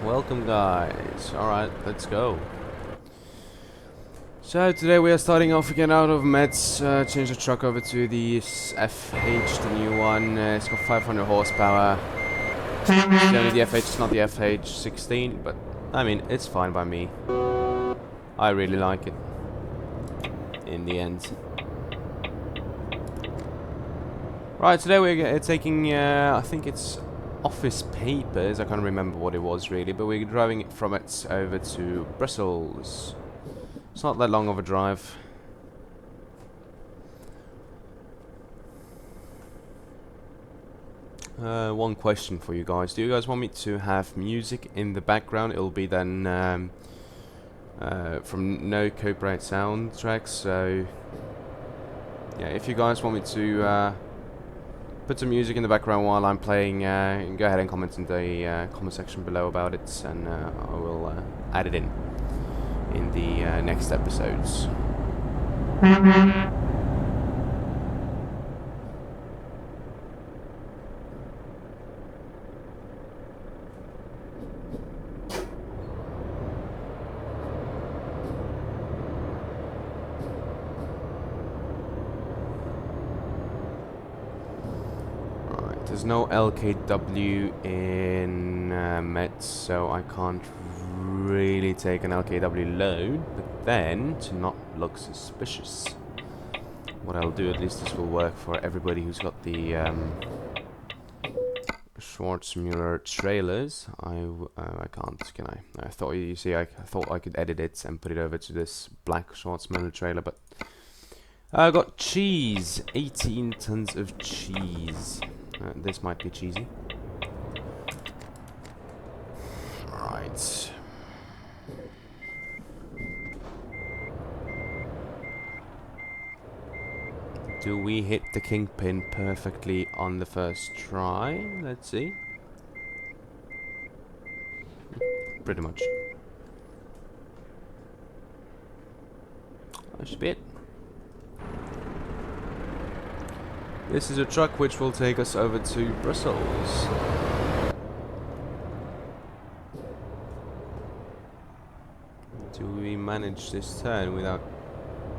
Welcome guys. Alright, let's go. So today we are starting off again out of Metz, change the truck over to the FH, the new one. It's got 500 horsepower. It's only the FH, it's not the FH16, but I mean, it's fine by me. I really like it in the end. Right, today we're taking, I think it's office papers. I can't remember what it was really, but we're driving it from Metz over to Brussels. It's not that long of a drive. One question for you guys. Do you guys want me to have music in the background? It'll be then from no copyright soundtracks. So yeah, if you guys want me to put some music in the background while I'm playing, go ahead and comment in the comment section below about it, and I will add it in the next episodes. Right, there's no LKW in Metz, so I can't really take an LKW load, but then to not look suspicious, what I'll do, at least this will work for everybody who's got the Schwarzmüller trailers. I can't, can I? I thought, you see, I thought I could edit it and put it over to this black Schwarzmüller trailer, but I got cheese, 18 tons of cheese. This might be cheesy. Right. Do we hit the kingpin perfectly on the first try? Let's see. Pretty much. That should be it. This is a truck which will take us over to Brussels. Do we manage this turn without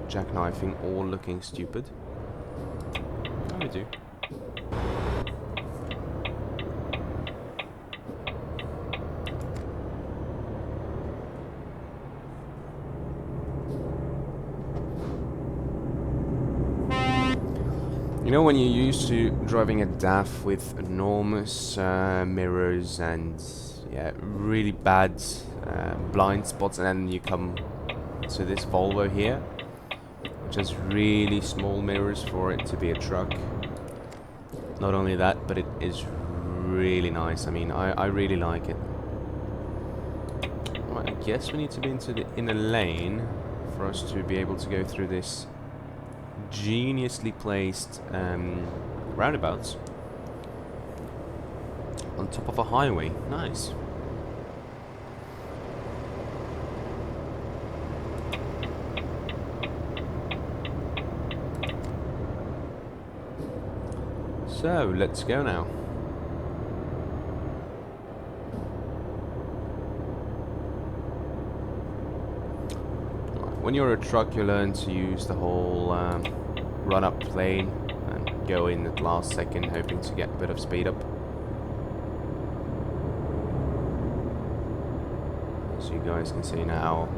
jackknifing or looking stupid? We do. You know, when you're used to driving a DAF with enormous mirrors and yeah, really bad blind spots, and then you come to this Volvo here, just really small mirrors for it to be a truck. Not only that, but it is really nice. I mean, I really like it. Right, I guess we need to be into the inner lane for us to be able to go through this geniusly placed roundabouts on top of a highway. Nice. So, let's go now. When you're a truck, you learn to use the whole run-up lane and go in at the last second, hoping to get a bit of speed up. As you guys can see now,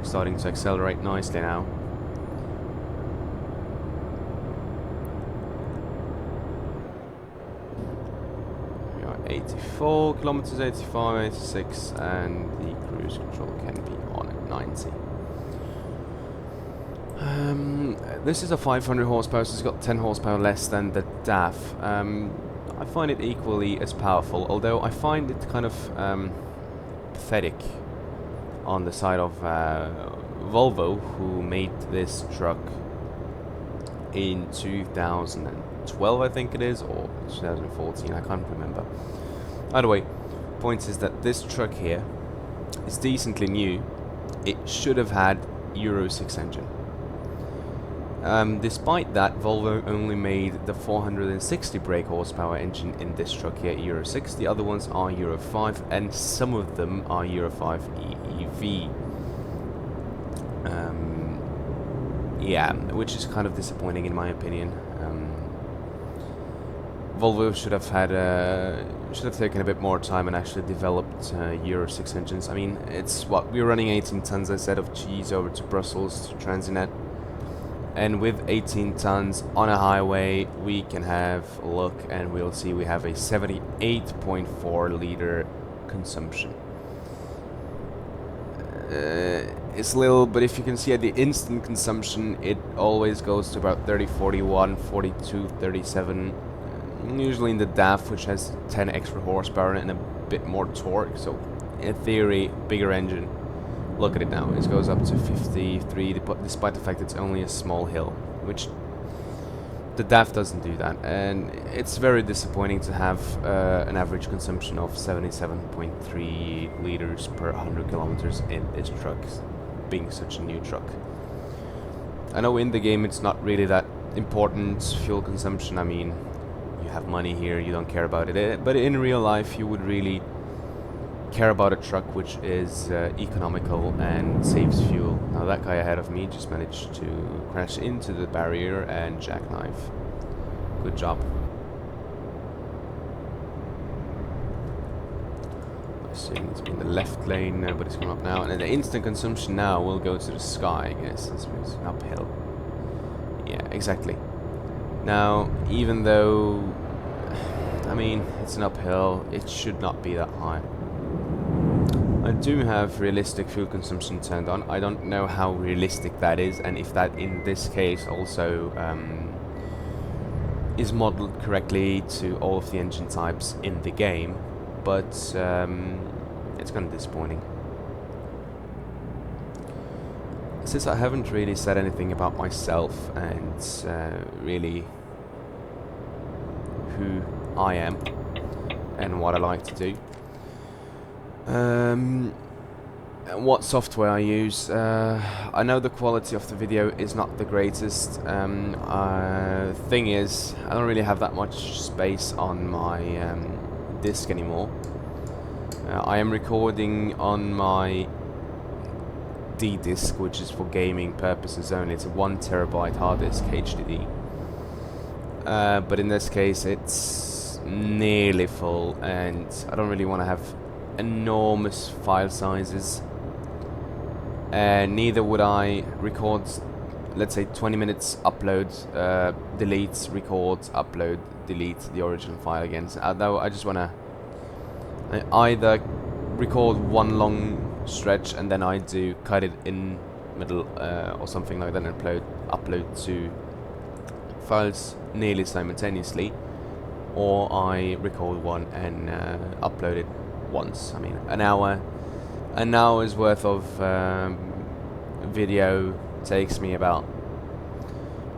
starting to accelerate nicely now. 84 kilometers, 85, 86, and the cruise control can be on at 90. This is a 500 horsepower, so it's got 10 horsepower less than the DAF. I find it equally as powerful, although I find it kind of pathetic on the side of Volvo, who made this truck in 2012, I think it is, or 2014, I can't remember. Either way, point is that this truck here is decently new. It should have had Euro 6 engine. Despite that, Volvo only made the 460 brake horsepower engine in this truck here Euro 6. The other ones are Euro 5, and some of them are Euro 5 EEV. Yeah, which is kind of disappointing in my opinion. Volvo should have taken a bit more time and actually developed Euro 6 engines. I mean, it's what we're running 18 tons, I said, of cheese over to Brussels to Transinet, and with 18 tons on a highway, we can have a look, and we'll see we have a 78.4 liter consumption. It's little, but if you can see at the instant consumption, it always goes to about 30, 41, 42, 37. Usually in the DAF, which has 10 extra horsepower and a bit more torque, so in theory, bigger engine. Look at it now, it goes up to 53, despite the fact it's only a small hill, which the DAF doesn't do that, and it's very disappointing to have an average consumption of 77.3 liters per 100 kilometers in this truck, being such a new truck. I know in the game it's not really that important, fuel consumption. I mean, you have money here, you don't care about it, but in real life you would really care about a truck which is economical and saves fuel. Now that guy ahead of me just managed to crash into the barrier and jackknife. Good job. Assuming to be in the left lane, nobody's coming up now, and the instant consumption now will go to the sky, I guess, since it's an uphill. Yeah, exactly. Now, even though, I mean, it's an uphill, it should not be that high. I do have realistic fuel consumption turned on. I don't know how realistic that is, and if that in this case also is modeled correctly to all of the engine types in the game, but it's kind of disappointing. Since I haven't really said anything about myself and really who I am and what I like to do, and what software I use, I know the quality of the video is not the greatest. Thing is, I don't really have that much space on my disk anymore. I am recording on my D disk, which is for gaming purposes only. It's a 1 terabyte hard disk, HDD. But in this case, it's nearly full, and I don't really want to have enormous file sizes, and neither would I record, let's say, 20 minutes, upload, delete, record, upload, delete the original file again. So, though I just want to either record one long stretch and then I do cut it in middle or something like that and upload 2 files nearly simultaneously, or I record one and upload it once. I mean, an hour's worth of video takes me about,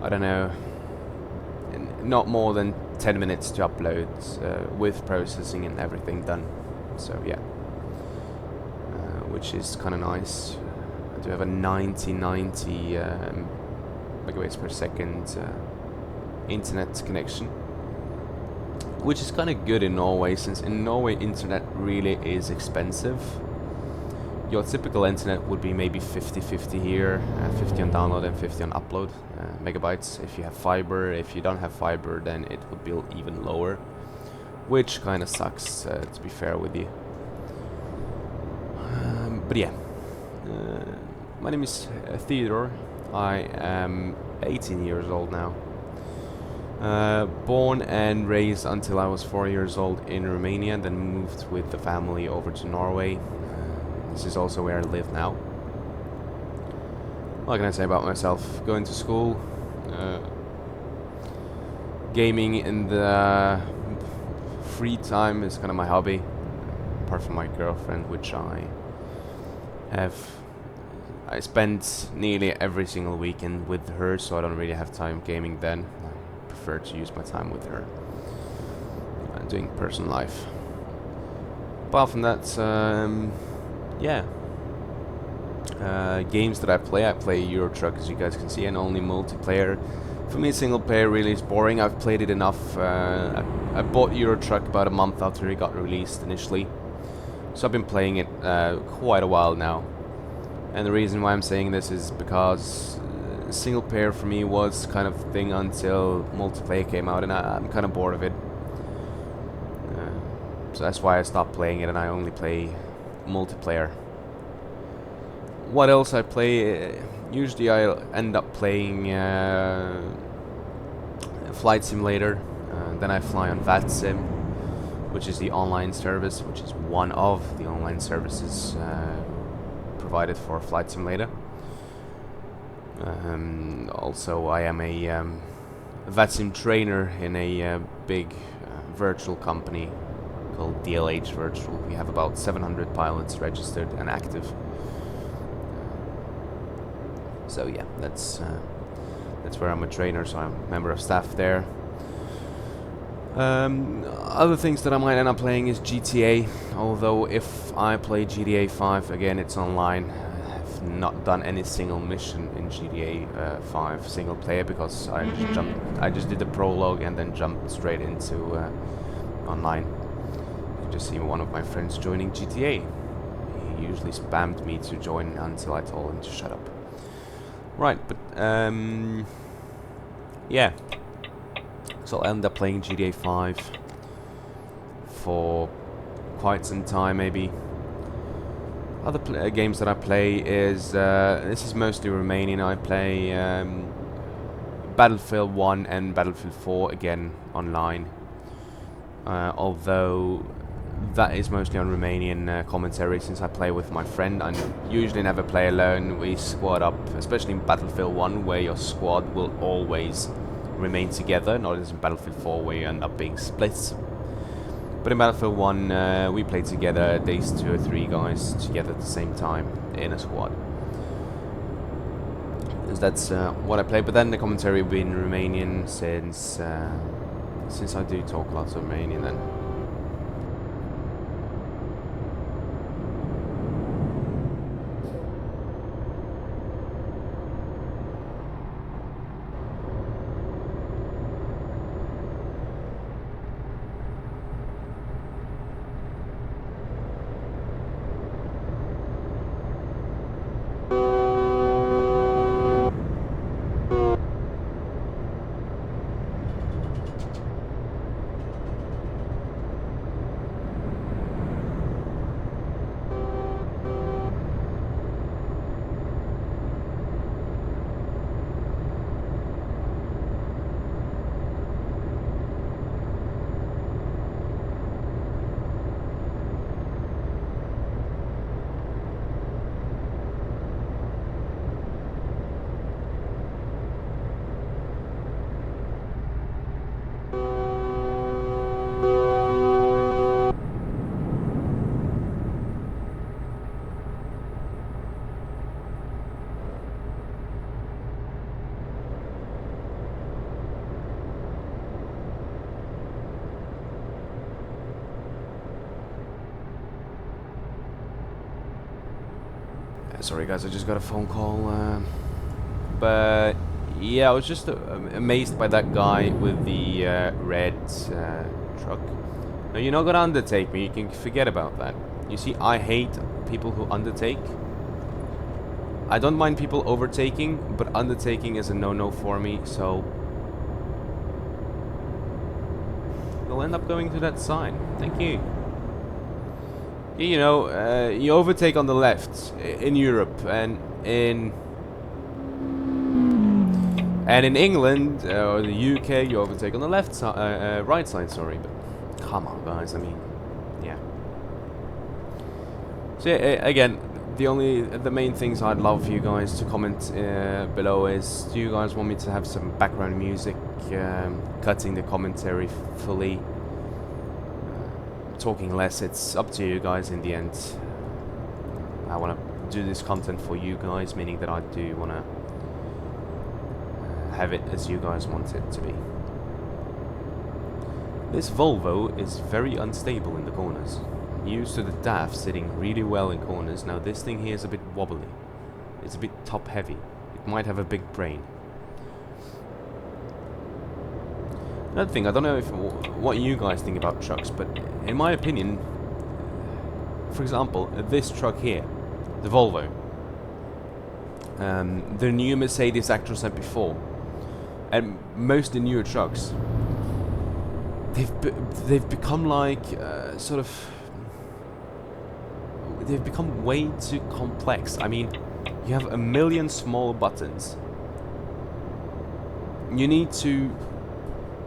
I don't know, not more than 10 minutes to upload, with processing and everything done. So yeah, which is kind of nice. I do have a 90 megabytes per second internet connection, which is kind of good in Norway, since in Norway internet really is expensive. Your typical internet would be maybe 50-50 here, 50 on download and 50 on upload megabytes if you have fiber. If you don't have fiber, then it would be even lower, which kind of sucks, to be fair with you. But yeah, my name is Theodore. I am 18 years old now. Born and raised until I was 4 years old in Romania, then moved with the family over to Norway. This is also where I live now. What can I say about myself? Going to school, gaming in the free time is kind of my hobby, apart from my girlfriend, which I spend nearly every single weekend with her, so I don't really have time gaming then. I prefer to use my time with her, doing personal life. Apart from that, yeah, games that I play Euro Truck, as you guys can see, and only multiplayer. For me, single player really is boring. I've played it enough. I bought Euro Truck about a month after it got released initially, so I've been playing it quite a while now. And the reason why I'm saying this is because single player for me was kind of thing until multiplayer came out, and I'm kind of bored of it. So that's why I stopped playing it, and I only play multiplayer. What else I play? Usually I'll end up playing Flight Simulator. Then I fly on VATSIM, which is the online service, which is one of the online services provided for Flight Simulator. Also, I am a VATSIM trainer in a big virtual company called DLH Virtual. We have about 700 pilots registered and active. So yeah, that's where I'm a trainer, so I'm a member of staff there. Other things that I might end up playing is GTA, although if I play GTA 5, again it's online. I've not done any single mission in GTA 5 single player because I just did the prologue and then jumped straight into online. You just see one of my friends joining GTA. He usually spammed me to join until I told him to shut up. Right, but yeah. So I'll end up playing GTA 5 for quite some time, maybe. Other games that I play is this is mostly Romanian. I play Battlefield 1 and Battlefield 4 again online. Although that is mostly on Romanian commentary, since I play with my friend. I usually never play alone. We squad up, especially in Battlefield 1, where your squad will always remain together, not as in Battlefield 4 where you end up being split. But in Battlefield 1 we play together, at least 2 or 3 guys together at the same time in a squad. That's what I play, but then the commentary will be in Romanian since I do talk lots of Romanian then. Sorry guys, I just got a phone call. But yeah, I was just amazed by that guy with the red truck. No, you're not gonna undertake me, you can forget about that. You see, I hate people who undertake. I don't mind people overtaking, but undertaking is a no-no for me, so you'll end up going to that sign. Thank you. You know, you overtake on the left in Europe, and in England or the UK you overtake on the left side, right side. Sorry, but come on, guys. I mean, yeah. So yeah, again, the main things I'd love for you guys to comment below is: do you guys want me to have some background music, cutting the commentary fully? Talking less, it's up to you guys in the end. I want to do this content for you guys, meaning that I do want to have it as you guys want it to be. This Volvo is very unstable in the corners. I'm used to the DAF sitting really well in corners. Now this thing here is a bit wobbly. It's a bit top heavy. It might have a big brain. Another thing, I don't know if what you guys think about trucks, but in my opinion, for example, this truck here, the Volvo, the new Mercedes Actros MP4, and most of the newer trucks, they've become like sort of, they've become way too complex. I mean, you have a million small buttons. You need to,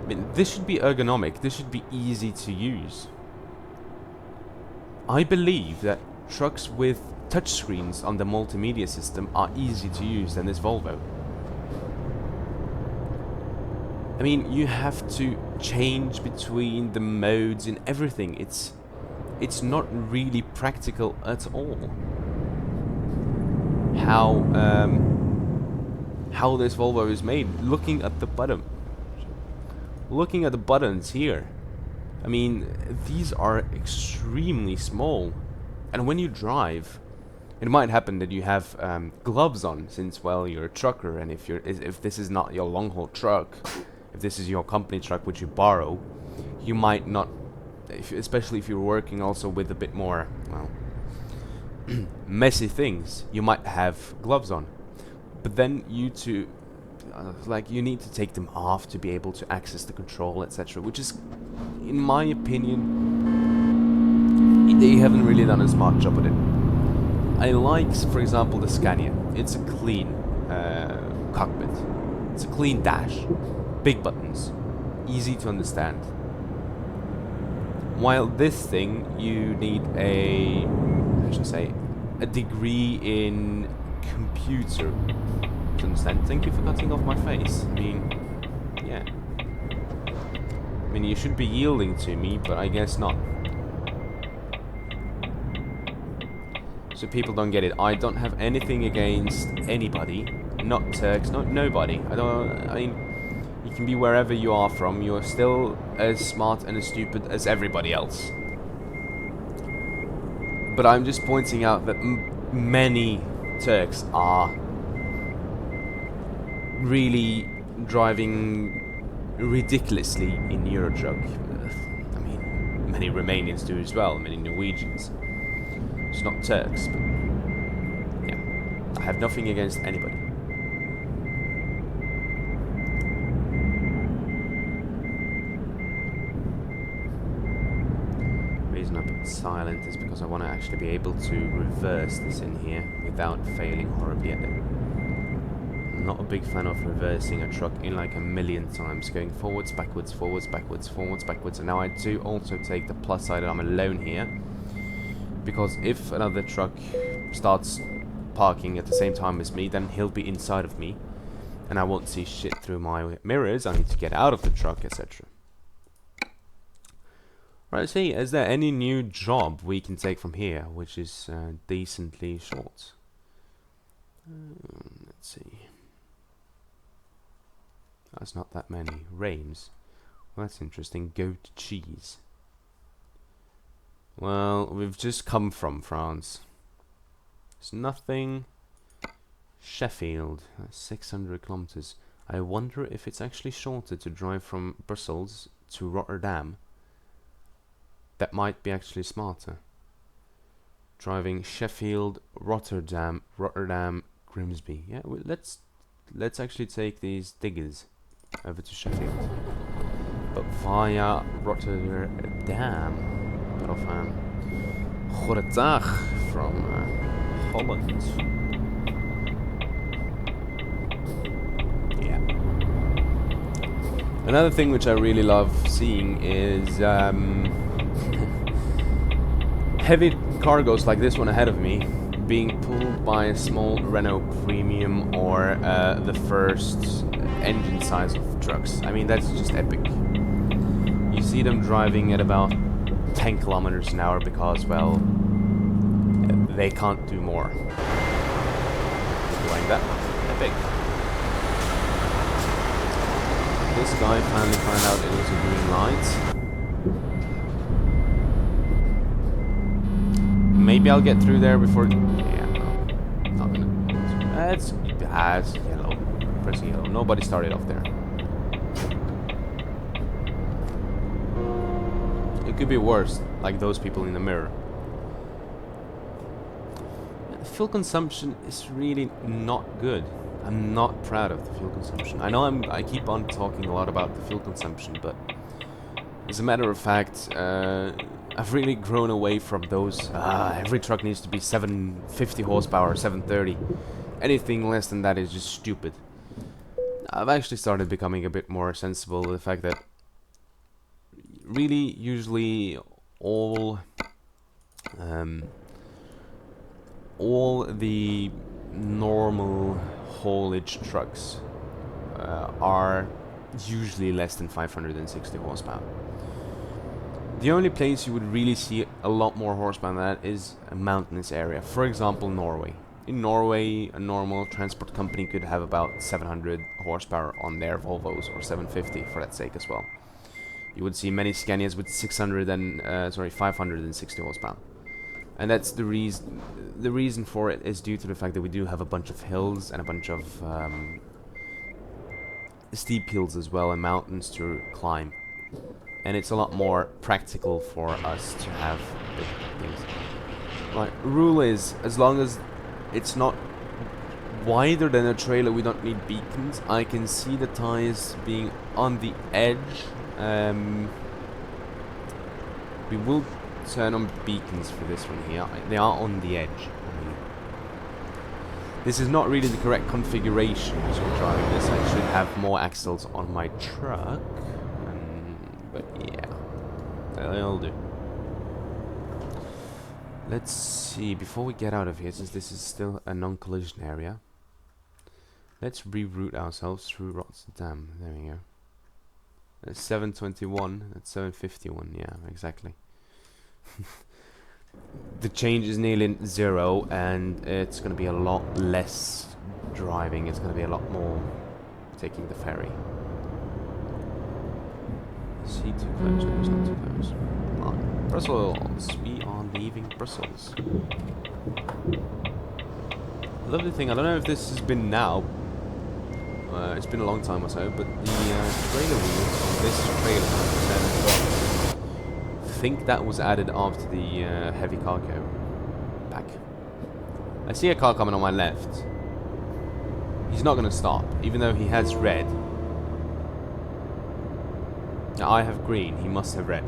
I mean, this should be ergonomic. This should be easy to use. I believe that trucks with touchscreens on the multimedia system are easy to use than this Volvo. I mean, you have to change between the modes and everything. It's not really practical at all. How this Volvo is made. Looking at the buttons here. I mean, these are extremely small, and when you drive, it might happen that you have gloves on, since, well, you're a trucker, and if this is not your long haul truck, if this is your company truck which you borrow, you might not, especially if you're working also with a bit more, well, messy things, you might have gloves on, but then you need to take them off to be able to access the control, etc., which is, in my opinion, they haven't really done a smart job with it. I like, for example, the Scania. It's a clean cockpit. It's a clean dash. Big buttons. Easy to understand. While this thing, you need a degree in computer to understand. Thank you for cutting off my face. I mean, yeah. I mean, you should be yielding to me, but I guess not. So people don't get it. I don't have anything against anybody. Not Turks, not nobody. I mean, you can be wherever you are from. You're still as smart and as stupid as everybody else. But I'm just pointing out that many Turks are really driving ridiculously in Eurotruck. I mean, many Romanians do as well, many Norwegians. It's not Turks, but yeah, I have nothing against anybody. The reason I put silent is because I want to actually be able to reverse this in here without failing horribly at it. I'm not a big fan of reversing a truck in like a million times, going forwards, backwards, forwards, backwards, forwards, backwards. And now I do also take the plus side that I'm alone here, because if another truck starts parking at the same time as me, then he'll be inside of me, and I won't see shit through my mirrors. I need to get out of the truck, etc. Right, see, is there any new job we can take from here, which is decently short? Let's see. That's not that many. Reims. Well, that's interesting. Goat cheese. Well, we've just come from France. There's nothing. Sheffield. That's 600 kilometers. I wonder if it's actually shorter to drive from Brussels to Rotterdam. That might be actually smarter. Driving Sheffield, Rotterdam, Grimsby. Yeah, let's actually take these diggers over to Sheffield, but via Rotterdam. Bit of goedendag from Holland. Yeah. Another thing which I really love seeing is heavy cargoes like this one ahead of me being pulled by a small Renault Premium or the first engine size of trucks. I mean, that's just epic. You see them driving at about 10 kilometers an hour because, well, they can't do more. Like that. Epic. This guy finally found out it was a green light. Maybe I'll get through there before... Yeah, no. Not gonna. It's yellow. Pressing yellow. Nobody started off there. It could be worse, like those people in the mirror. The fuel consumption is really not good. I'm not proud of the fuel consumption. I know I keep on talking a lot about the fuel consumption, but as a matter of fact, I've really grown away from those. Every truck needs to be 750 horsepower, 730. Anything less than that is just stupid. I've actually started becoming a bit more sensible with the fact that really, usually, all the normal haulage trucks are usually less than 560 horsepower. The only place you would really see a lot more horsepower than that is a mountainous area. For example, Norway. In Norway, a normal transport company could have about 700 horsepower on their Volvos, or 750 for that sake as well. You would see many Scanias with 560 horsepower. And that's the reason. The reason for it is due to the fact that we do have a bunch of hills and a bunch of steep hills as well, and mountains to climb. And it's a lot more practical for us to have big things. Like, rule is, as long as it's not wider than a trailer, we don't need beacons. I can see the tires being on the edge. We will turn on beacons for this one here. They are on the edge. This is not really the correct configuration as we're driving this. I should have more axles on my truck. But yeah, that'll do. Let's see, before we get out of here, since this is still a non-collision area, let's reroute ourselves through Rotterdam. There we go. That's 721, that's 751, yeah, exactly. The change is nearly 0, and it's going to be a lot less driving. It's going to be a lot more taking the ferry. See, too close, no, it's not too close. Come on. Brussels, we are leaving Brussels. Lovely thing, I don't know if this has been now. It's been a long time or so, but the trailer wheels on this trailer, I think that was added after the heavy cargo pack. I see a car coming on my left. He's not going to stop, even though he has red. Now I have green, he must have red.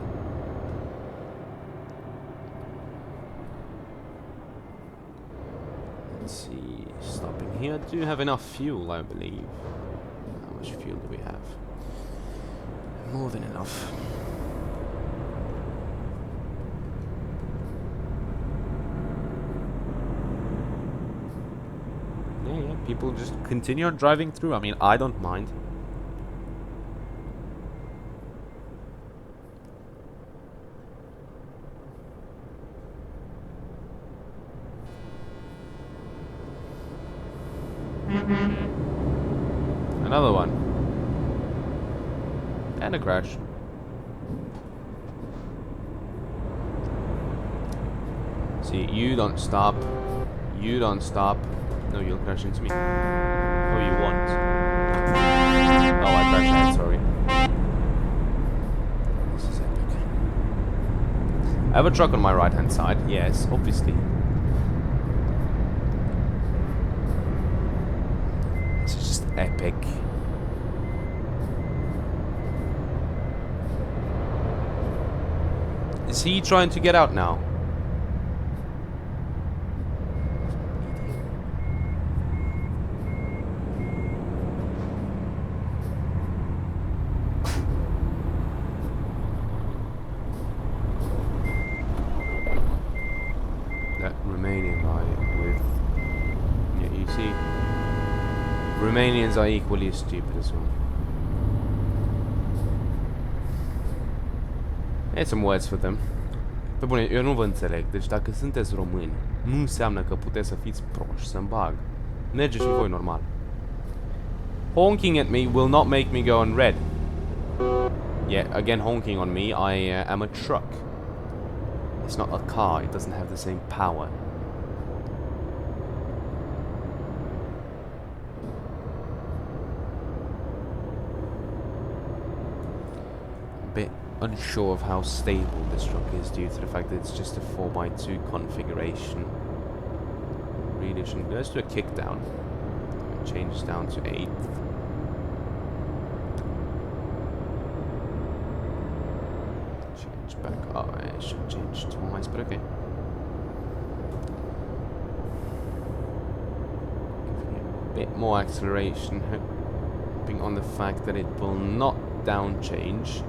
Let's see, stopping here. I do have enough fuel, I believe. How much fuel do we have? More than enough. Yeah, people just continue on driving through. I mean, I don't mind. Another one. And a crash. See, you don't stop. You don't stop. No, you'll crash into me. Oh, you won't. Oh, I crashed out, sorry. This is epic. I have a truck on my right hand side, yes, obviously. This is just epic. Is he trying to get out now? That Romanian guy with... Yeah, you see? Romanians are equally as stupid as well. It's some words for them. Pe bune, eu nu vă înțeleg. Deci dacă sunteți români, nu înseamnă că puteți să fiți proști, să-mi bag. Mergeți și voi normal. Honking at me will not make me go on red. Yeah, again honking on me, I am a truck. It's not a car, it doesn't have the same power. unsure of how stable this truck is due to the fact that it's just a 4x2 configuration. Really shouldn't. Let's do a kick down. Change down to 8th. Change back. Oh, I should change twice, but okay. Bit more acceleration, hoping on the fact that it will not down change.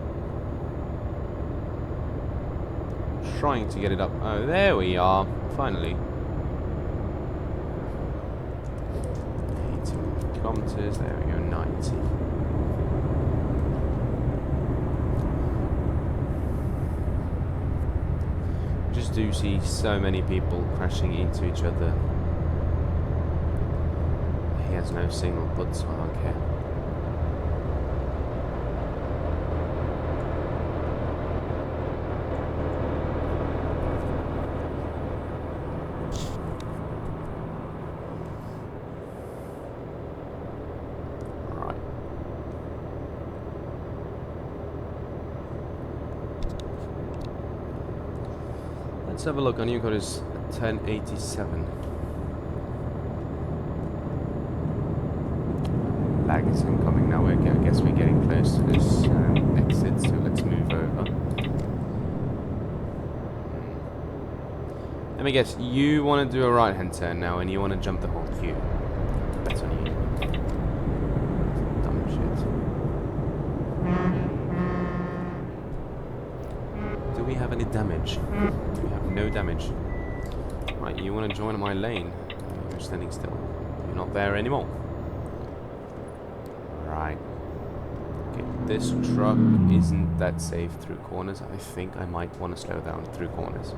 Trying to get it up. Oh, there we are. Finally. 80 kilometers. There we go. 90. Just do see so many people crashing into each other. He has no signal put, so I don't care. Right. Let's have a look. Our new code is 1087. Lag is incoming now. I guess we're getting close to this exit, so let's move over. Let me guess, you want to do a right hand turn now and you want to jump the whole queue. That's on you. Dumb shit. Do we have any damage? We have no damage. Right, you want to join my lane. You're standing still. You're not there anymore. Right. Okay, this truck isn't that safe through corners. I think I might want to slow down through corners.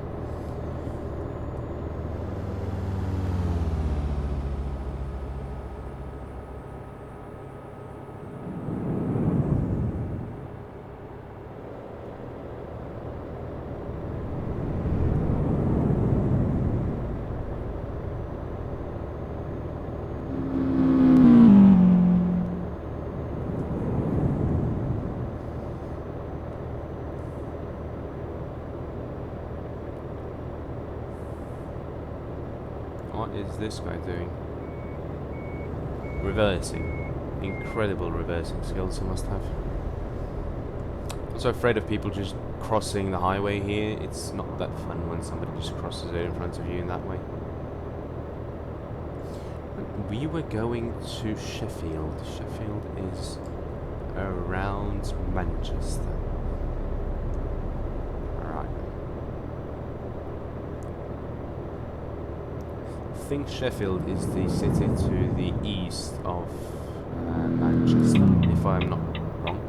What is this guy doing? Reversing. Incredible reversing skills he must have. I'm so afraid of people just crossing the highway here. It's not that fun when somebody just crosses it in front of you in that way. We were going to Sheffield. Sheffield is around Manchester. I think Sheffield is the city to the east of Manchester, if I'm not wrong.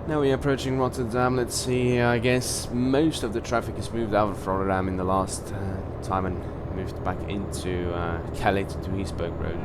Now we're approaching Rotterdam. Let's see, I guess most of the traffic has moved out of Rotterdam in the last time and moved back into Calais to Duisburg Road.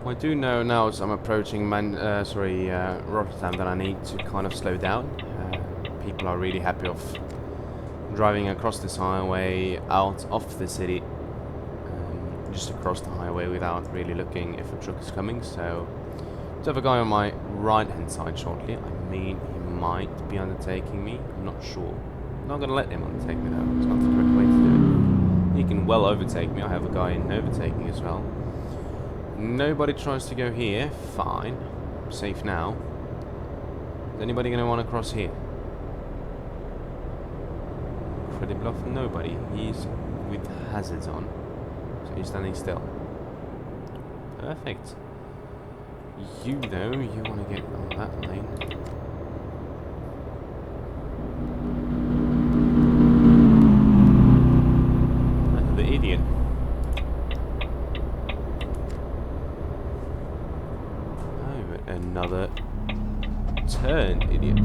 I do know now as I'm approaching Rotterdam that I need to kind of slow down. People are really happy of driving across this highway out of the city, just across the highway without really looking if a truck is coming. So to have a guy on my right hand side shortly. I mean, he might be undertaking me. I'm not sure. I'm not going to let him undertake me though. It's not the correct way to do it. He can well overtake me. I have a guy in overtaking as well. Nobody tries to go here. Fine. Safe now. Is anybody going to want to cross here? Credible bluff? Nobody. He's with hazards on. So he's standing still. Perfect. You, though, you want to get on that lane. The idiot. Oh, another turn, idiot.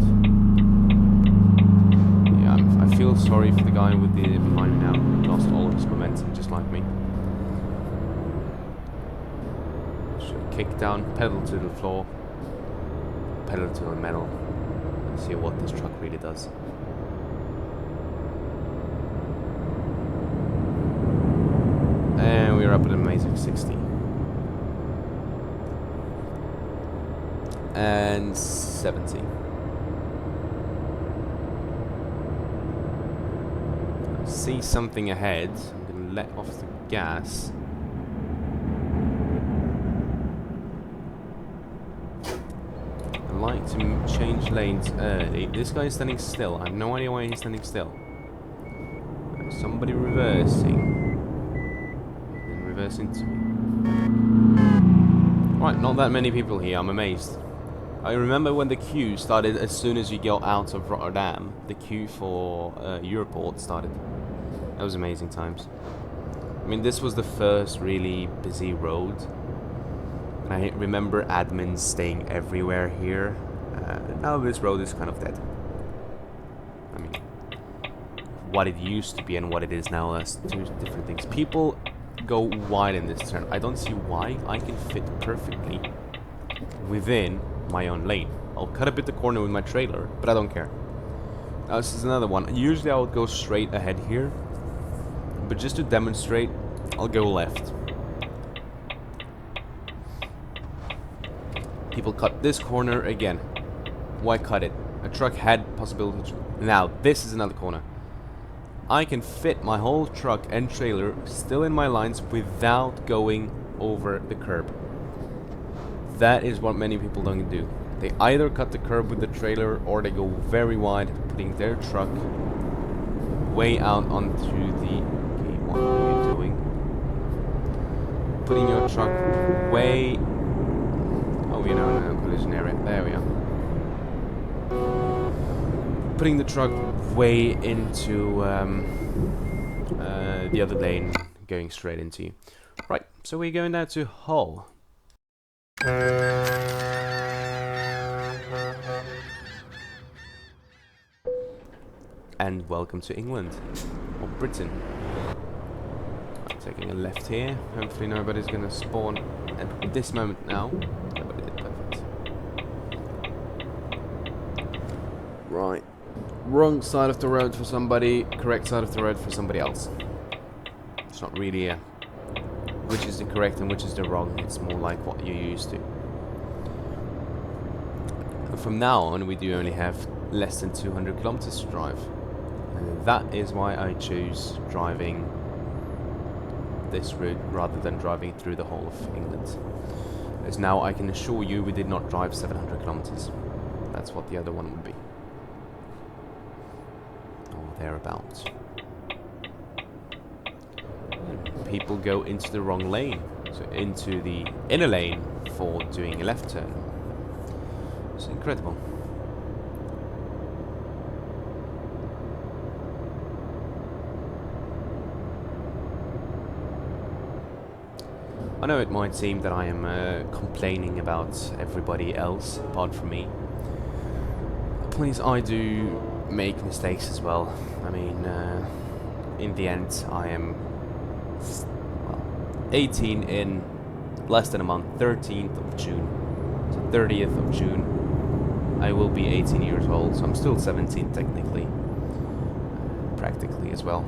Yeah, I feel sorry for the guy with the behind now. Lost all of his momentum, just like me. Kick down, pedal to the floor, pedal to the metal, and see what this truck really does. And we're up at an amazing 60. And 70. See something ahead. I'm going to let off the gas. Like to change lanes early. This guy is standing still. I have no idea why he's standing still. Somebody reversing. Then reverse into me. Right, not that many people here. I'm amazed. I remember when the queue started as soon as you got out of Rotterdam. The queue for Europort started. That was amazing times. I mean, this was the first really busy road. I remember admins staying everywhere here. Now this road is kind of dead. I mean, what it used to be and what it is now are two different things. People go wide in this turn. I don't see why. I can fit perfectly within my own lane. I'll cut a bit the corner with my trailer, but I don't care. Now this is another one. Usually I would go straight ahead here, but just to demonstrate, I'll go left. People cut this corner again. Why cut it? A truck had possibility. Now this is another corner. I can fit my whole truck and trailer still in my lines without going over the curb. That is what many people don't do. They either cut the curb with the trailer or they go very wide, putting their truck way out onto the... Okay, what are you doing? Putting your truck way... Oh, you know, no collision area. There we are. Putting the truck way into the other lane, going straight into you. Right, so we're going down to Hull. And welcome to England, or Britain. I'm taking a left here. Hopefully nobody's going to spawn at this moment now. Nobody did, perfect. Right. Wrong side of the road for somebody, correct side of the road for somebody else. It's not really a which is the correct and which is the wrong. It's more like what you're used to. From now on, we do only have less than 200 kilometers to drive. And that is why I choose driving this route rather than driving through the whole of England. As now I can assure you we did not drive 700 kilometers. That's what the other one would be. Or thereabouts. People go into the wrong lane, so into the inner lane for doing a left turn. It's incredible. I know it might seem that I am complaining about everybody else apart from me. Please, I do make mistakes as well. I mean, in the end, I am 18 in less than a month, 13th of June. So 30th of June, I will be 18 years old, so I'm still 17 technically, practically as well.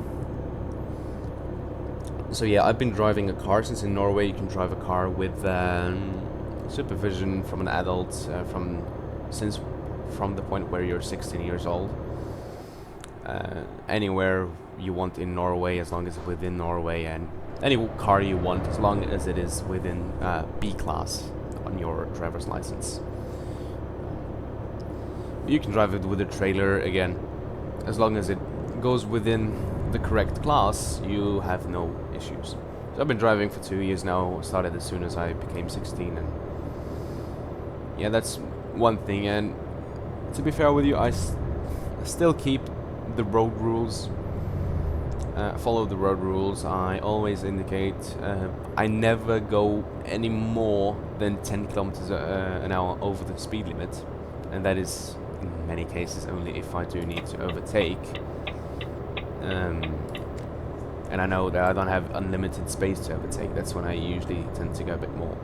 So yeah, I've been driving a car since in Norway you can drive a car with supervision from an adult from the point where you're 16 years old. Anywhere you want in Norway, as long as it's within Norway, and any car you want, as long as it is within B class on your driver's license. You can drive it with a trailer, again, as long as it goes within the correct class, you have no issues. So I've been driving for 2 years now, started as soon as I became 16, and yeah, that's one thing. And to be fair with you, I still keep the road rules, follow the road rules. I always indicate I never go any more than 10 kilometers an hour over the speed limit, and that is in many cases only if I do need to overtake. And I know that I don't have unlimited space to overtake. That's when I usually tend to go a bit more.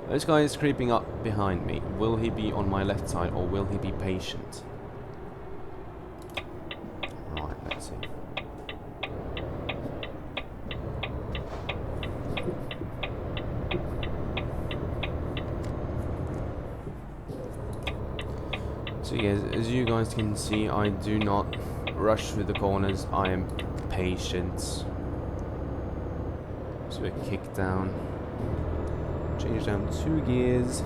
This guy is creeping up behind me. Will he be on my left side, or will he be patient? Right, let's see. So yeah, as you guys can see, I do not rush through the corners. I am patient. So a kick down. Change down 2 gears.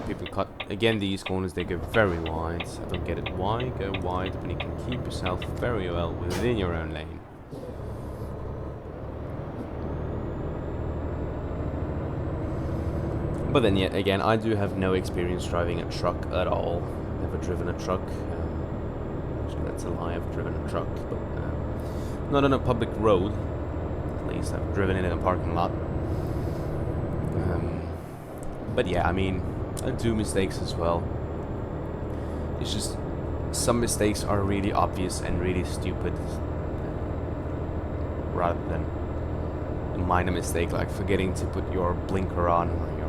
People cut again. These corners, they go very wide. I don't get it. Why go wide when you can keep yourself very well within your own lane? But then yet again, I do have no experience driving a truck at all. Never driven a truck. Actually, that's a lie. I've driven a truck, but not on a public road. At least I've driven it in a parking lot. But yeah, I mean, I do mistakes as well. It's just some mistakes are really obvious and really stupid, rather than a minor mistake like forgetting to put your blinker on or your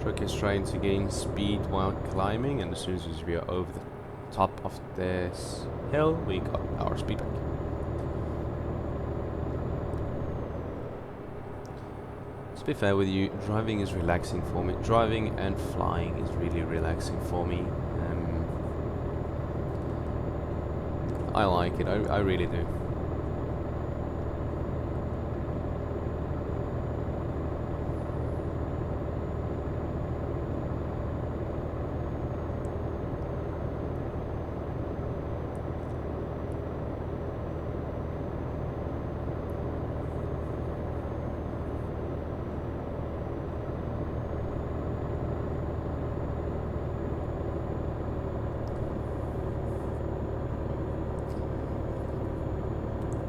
truck is trying to gain speed while climbing, and as soon as we are over the top of this hill, we got our speed back. To be fair with you, driving is relaxing for me. Driving and flying is really relaxing for me. I like it, I really do.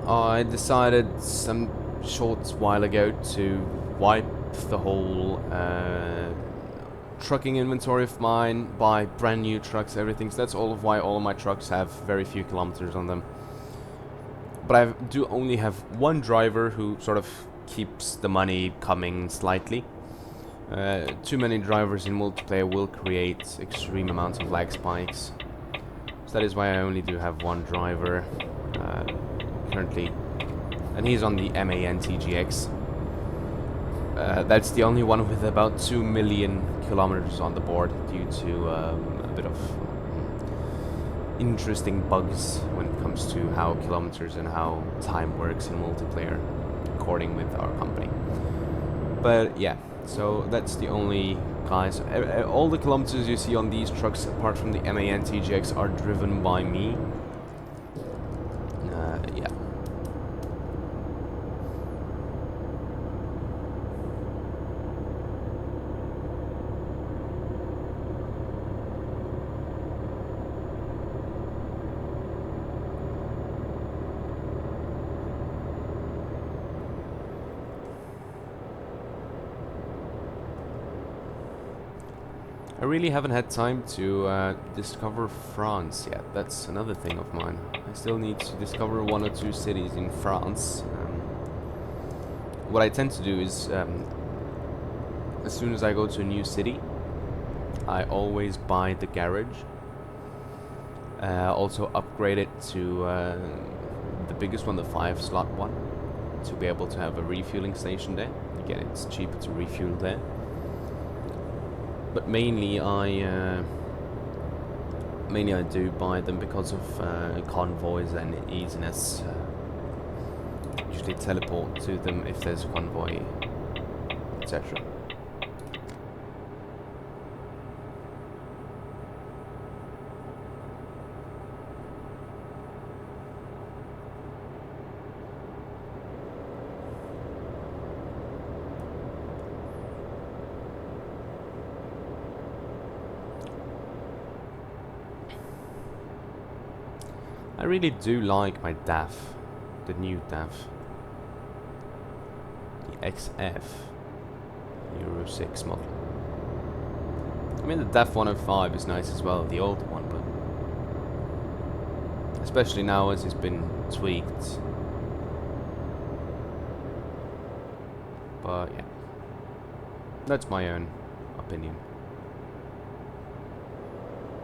I decided some short while ago to wipe the whole trucking inventory of mine, buy brand new trucks, everything. So that's all of why all of my trucks have very few kilometers on them. But I do only have one driver who sort of keeps the money coming slightly. Too many drivers in multiplayer will create extreme amounts of lag spikes. So that is why I only do have one driver currently, and he's on the MAN TGX. That's the only one with about 2 million kilometers on the board due to a bit of interesting bugs when it comes to how kilometers and how time works in multiplayer, according with our company. But yeah, so that's the only guys. All the kilometers you see on these trucks, apart from the MAN TGX, are driven by me. Yeah. I really haven't had time to discover France yet. That's another thing of mine. I still need to discover 1 or 2 cities in France. What I tend to do is, as soon as I go to a new city, I always buy the garage. Also upgrade it to the biggest one, the 5-slot one, to be able to have a refueling station there. Again, it's cheaper to refuel there. But mainly I do buy them because of convoys and easiness. Usually teleport to them if there's a convoy, etc. I really do like my DAF, the new DAF, the XF Euro 6 model. I mean, the DAF 105 is nice as well, the older one, but especially now as it's been tweaked. But yeah, that's my own opinion.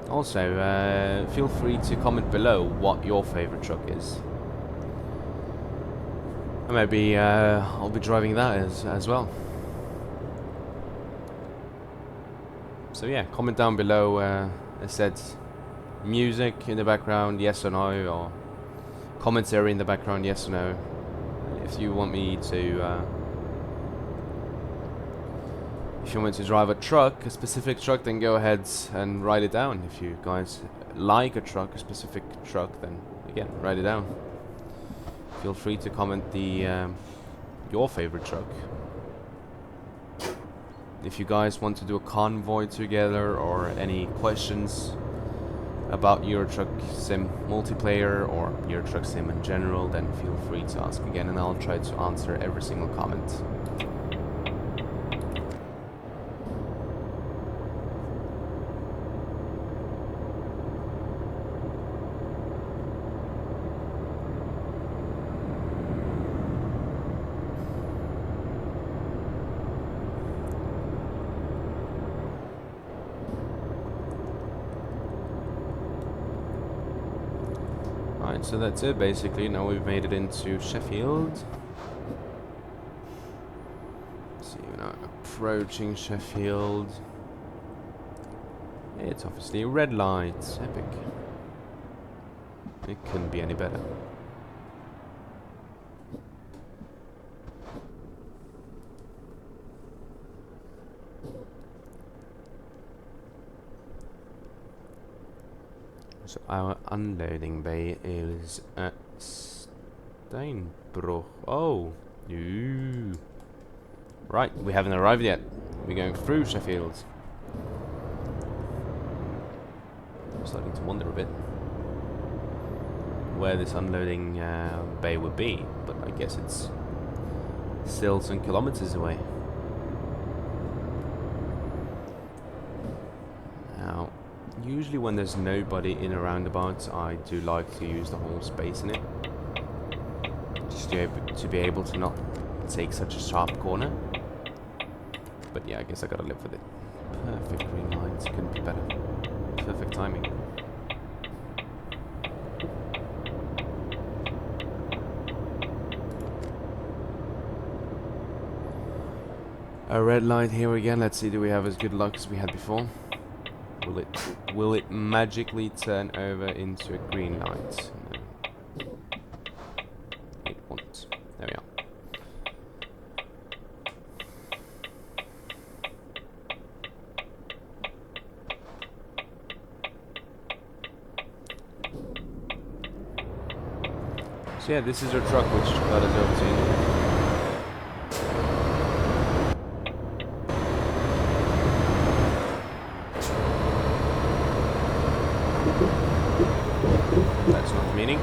Also, feel free to comment below what your favorite truck is. And maybe I'll be driving that as well. So yeah, comment down below. I said music in the background, yes or no, or commentary in the background, yes or no. If you want me to drive a truck, a specific truck, then go ahead and write it down. If you guys like a truck, a specific truck, then again, write it down. Feel free to comment the your favorite truck. If you guys want to do a convoy together, or any questions about Euro Truck Sim multiplayer or Euro Truck Sim in general, then feel free to ask again, and I'll try to answer every single comment. Alright, so that's it basically. Now we've made it into Sheffield. See, we're now approaching Sheffield. It's obviously red lights. Epic. It couldn't be any better. So our unloading bay is at Steinbruch. Oh, ooh. Right, we haven't arrived yet. We're going through Sheffield. I'm starting to wonder a bit where this unloading bay would be, but I guess it's still some kilometers away. Now, usually when there's nobody in a roundabout, I do like to use the whole space in it, just to be able to not take such a sharp corner. But yeah, I guess I gotta live with it. Perfect green lines, couldn't be better. Perfect timing. A red light here again. Let's see, do we have as good luck as we had before? Will it magically turn over into a green light? No. It won't. There we are. So yeah, this is our truck which got us over to England. That's not the meaning. A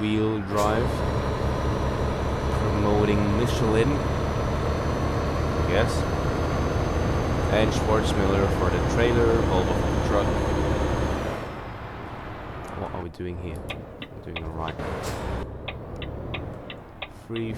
wheel drive promoting Michelin. I guess. And Schwarzmüller for the trailer, Volvo for the truck. What are we doing here? We're doing alright. Free.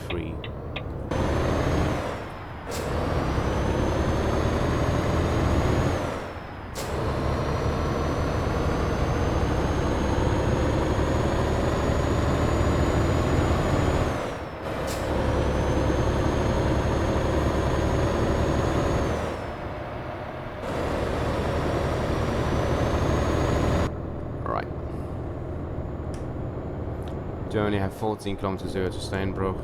You only have 14 kilometers to go to Steinbruch.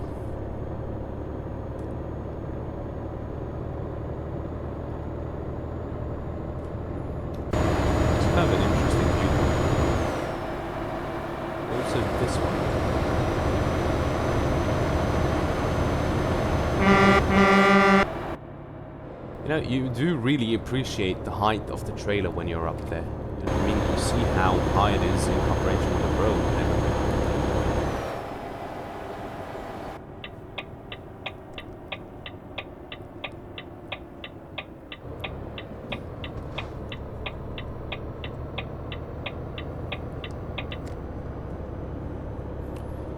It's kind of an interesting viewpoint. Also this one. You know, you do really appreciate the height of the trailer when you're up there. You know what I mean? You see how high it is in comparison with the road and everything.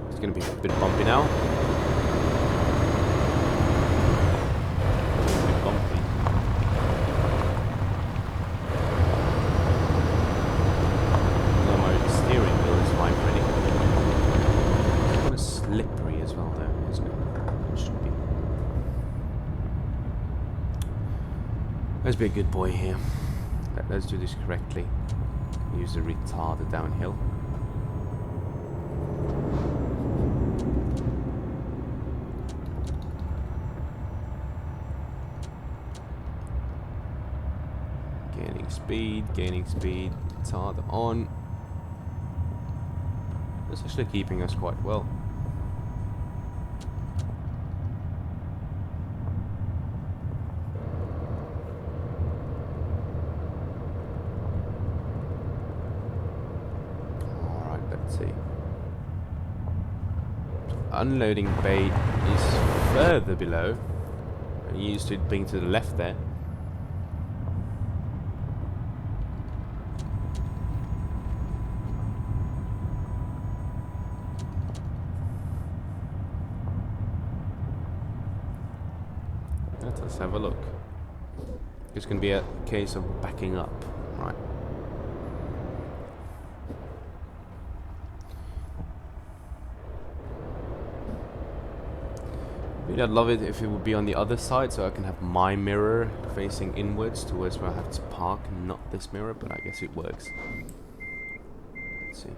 It's going to be a bit bumpy now. A bit bumpy. Although my steering wheel is fine ready. It's kind of slippery as well though, isn't it? It should be. Let's be a good boy here. Let's do this correctly. Use the retarder downhill. Gaining speed, retarder on. It's actually keeping us quite well. Alright, let's see. Unloading bay is further below. I'm used to it being to the left there. Let's have a look. It's going to be a case of backing up, right? Really, I'd love it if it would be on the other side, so I can have my mirror facing inwards towards where I have to park, not this mirror, but I guess it works. Let's see.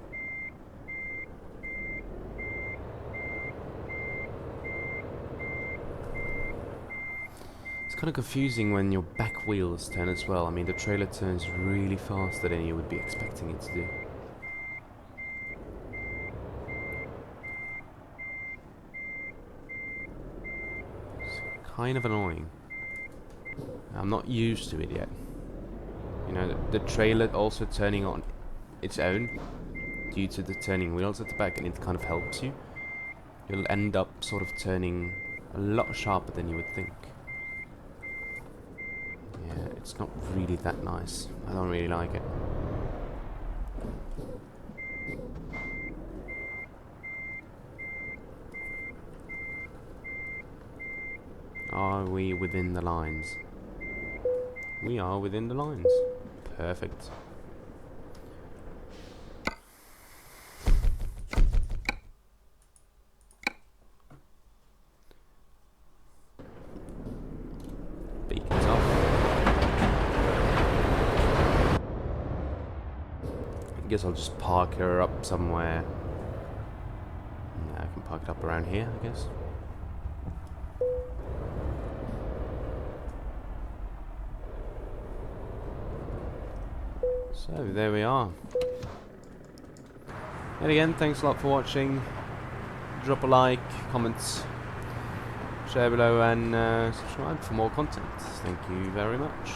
Kind of confusing when your back wheels turn as well. I mean, the trailer turns really faster than you would be expecting it to do. It's kind of annoying. I'm not used to it yet. You know, the trailer also turning on its own due to the turning wheels at the back, and it kind of helps you. You'll end up sort of turning a lot sharper than you would think. Yeah, it's not really that nice. I don't really like it. Are we within the lines? We are within the lines. Perfect. Beacons off. I guess I'll just park her up somewhere. Yeah, I can park it up around here, I guess. So there we are. And again, thanks a lot for watching. Drop a like, comments, share below, and subscribe for more content. Thank you very much.